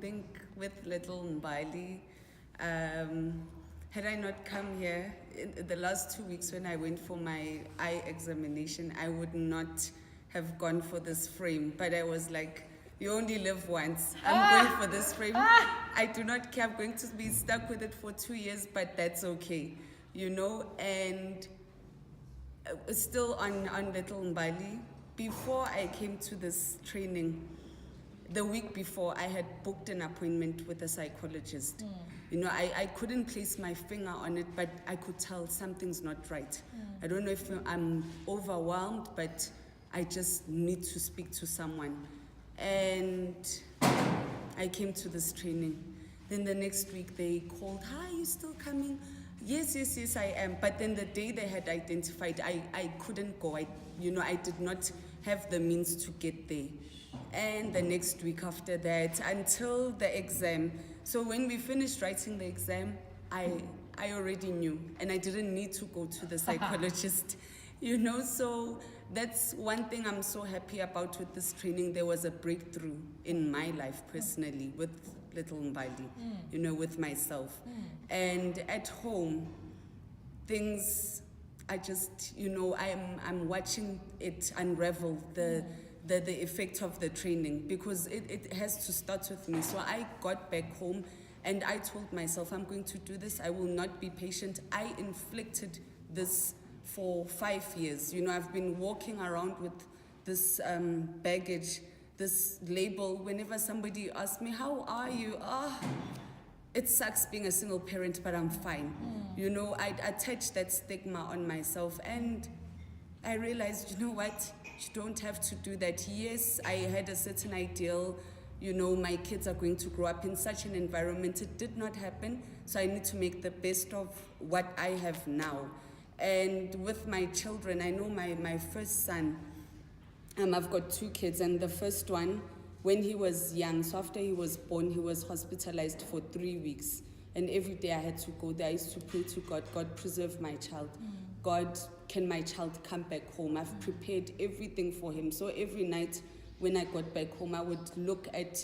think with little Mbali, had I not come here in the last 2 weeks when I went for my eye examination, I would not have gone for this frame. But I was like, you only live once. I'm going for this frame. I do not care. I'm going to be stuck with it for 2 years, but that's okay, you know. And still on little Mbali, before I came to this training, the week before, I had booked an appointment with a psychologist. You know, I couldn't place my finger on it, but I could tell something's not right. I don't know if I'm overwhelmed, but I just need to speak to someone. And I came to this training. Then the next week they called, hi, you still coming? Yes, I am. But then the day they had identified, I couldn't go. I did not have the means to get there. And the next week after that, until the exam. So when we finished writing the exam, I already knew, and I didn't need to go to the psychologist, you know. So that's one thing I'm so happy about with this training. There was a breakthrough in my life personally with little Mbali, you know, with myself. And at home, things are just, you know, I'm watching it unravel, the effect of the training, because it has to start with me. So I got back home and I told myself, I'm going to do this. I will not be patient. I inflicted this for 5 years. You know, I've been walking around with this baggage, this label. Whenever somebody asks me, how are you? It sucks being a single parent, but I'm fine. You know, I attached that stigma on myself, and I realized, you know what? You don't have to do that. Yes, I had a certain ideal, you know, my kids are going to grow up in such an environment. It did not happen, so I need to make the best of what I have now. And with my children, I know my first son, I've got 2 kids, and the first one, when he was young, so after he was born, he was hospitalized for 3 weeks. And every day I had to go there. I used to pray to God, God, preserve my child. God, can my child come back home? I've prepared everything for him. So every night when I got back home, I would look at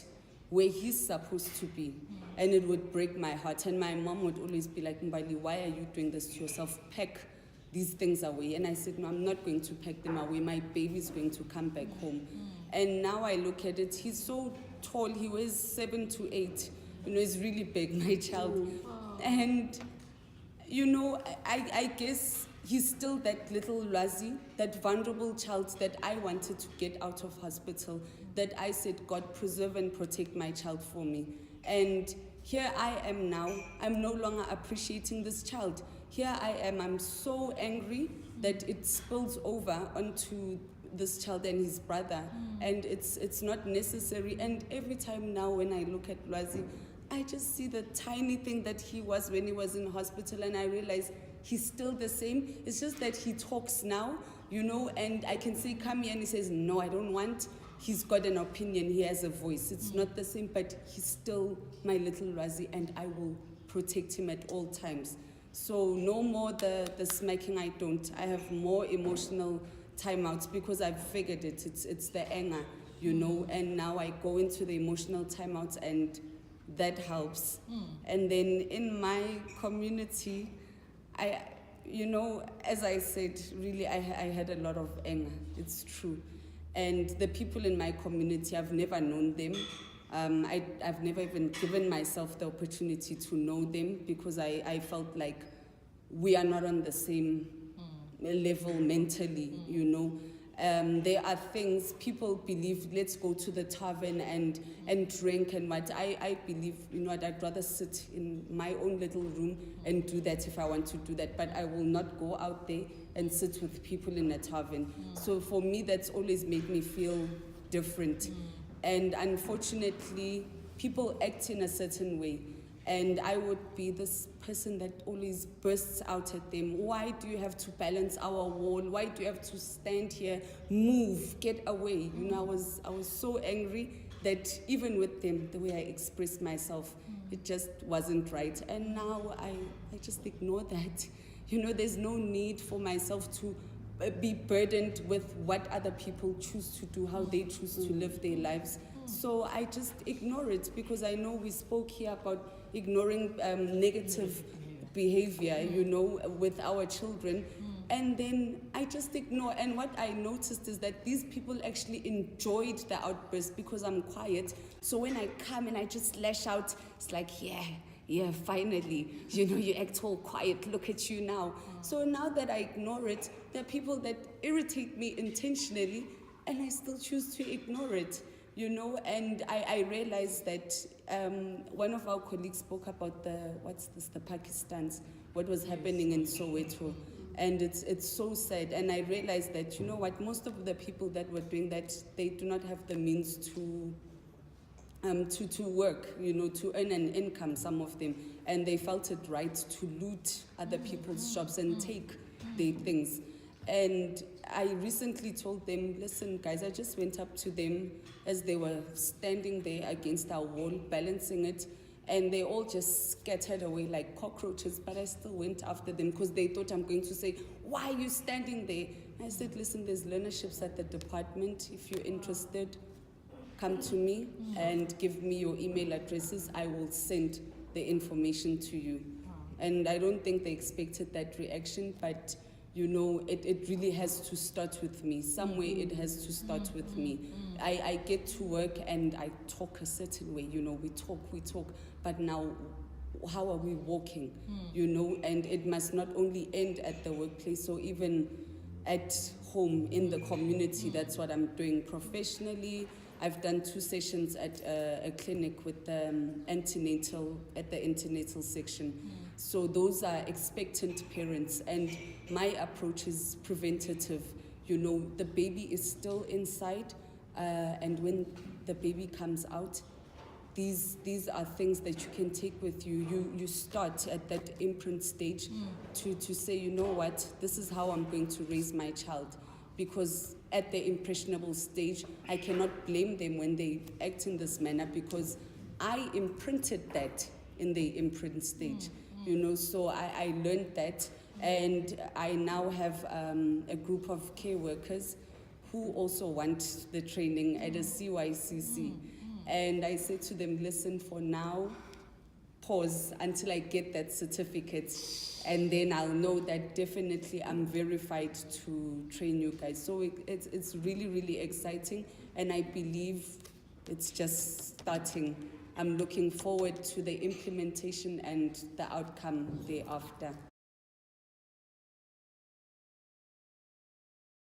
where he's supposed to be. And it would break my heart. And my mom would always be like, Mbali, why are you doing this to yourself? Pack these things away. And I said, no, I'm not going to pack them away. My baby's going to come back home. And now I look at it, he's so tall, he weighs 7 to 8. You know, he's really big, my child. And, you know, I guess he's still that little Lwazi, that vulnerable child that I wanted to get out of hospital, that I said, God, preserve and protect my child for me. And here I am now. I'm no longer appreciating this child. Here I am. I'm so angry that it spills over onto this child and his brother. And it's not necessary. And every time now when I look at Lwazi, I just see the tiny thing that he was when he was in hospital, and I realize he's still the same. It's just that he talks now, you know, and I can say, come here, and he says, no, I don't want. He's got an opinion, he has a voice. It's not the same, but he's still my little Lwazi, and I will protect him at all times. So no more the smacking, I don't. I have more emotional timeouts because I've figured it. It's the anger, you know, and now I go into the emotional timeouts, and that helps. And then in my community, you know, as I said, really, I had a lot of anger. It's true. And the people in my community, I've never known them. I've never even given myself the opportunity to know them because I felt like we are not on the same level mentally, you know. There are things people believe, let's go to the tavern and drink and what. I believe, you know, I'd rather sit in my own little room and do that if I want to do that, but I will not go out there and sit with people in a tavern. So for me, that's always made me feel different. And unfortunately, people act in a certain way. And I would be this person that always bursts out at them. Why do you have to balance our wall? Why do you have to stand here? Move, get away. You know, I was so angry that even with them, the way I expressed myself, it just wasn't right. And now I just ignore that. You know, there's no need for myself to be burdened with what other people choose to do, how they choose to live their lives. So I just ignore it because I know we spoke here about ignoring negative behavior, you know, with our children. And then I just ignore. And what I noticed is that these people actually enjoyed the outburst because I'm quiet. So when I come and I just lash out, it's like, yeah, finally, you know, you act all quiet, look at you now. So now that I ignore it, there are people that irritate me intentionally and I still choose to ignore it, you know. And I realized that one of our colleagues spoke about the Pakistans, what was happening in Soweto. And it's so sad. And I realized that, you know what, most of the people that were doing that, they do not have the means to work, you know, to earn an income, some of them. And they felt it right to loot other people's shops and take their things. And I recently told them, listen, guys, I just went up to them as they were standing there against our wall, balancing it. And they all just scattered away like cockroaches, but I still went after them because they thought I'm going to say, why are you standing there? I said, listen, there's learnerships at the department. If you're interested, come to me and give me your email addresses. I will send the information to you. And I don't think they expected that reaction, but you know, it really has to start with me. Somewhere it has to start with me. I get to work and I talk a certain way, you know, we talk, but now how are we walking, you know? And it must not only end at the workplace, so even at home, in the community. That's what I'm doing professionally. I've done 2 sessions at a clinic with antenatal, at the antenatal section. So those are expectant parents, and my approach is preventative. You know, the baby is still inside, and when the baby comes out, these are things that you can take with you. You start at that imprint stage to say, you know what, this is how I'm going to raise my child. Because at the impressionable stage, I cannot blame them when they act in this manner because I imprinted that in the imprint stage, you know. So I learned that, and I now have a group of care workers who also want the training at a CYCC. And I said to them, listen, for now, pause until I get that certificate, and then I'll know that definitely I'm verified to train you guys. So it's really, really exciting, and I believe it's just starting. I'm looking forward to the implementation and the outcome thereafter.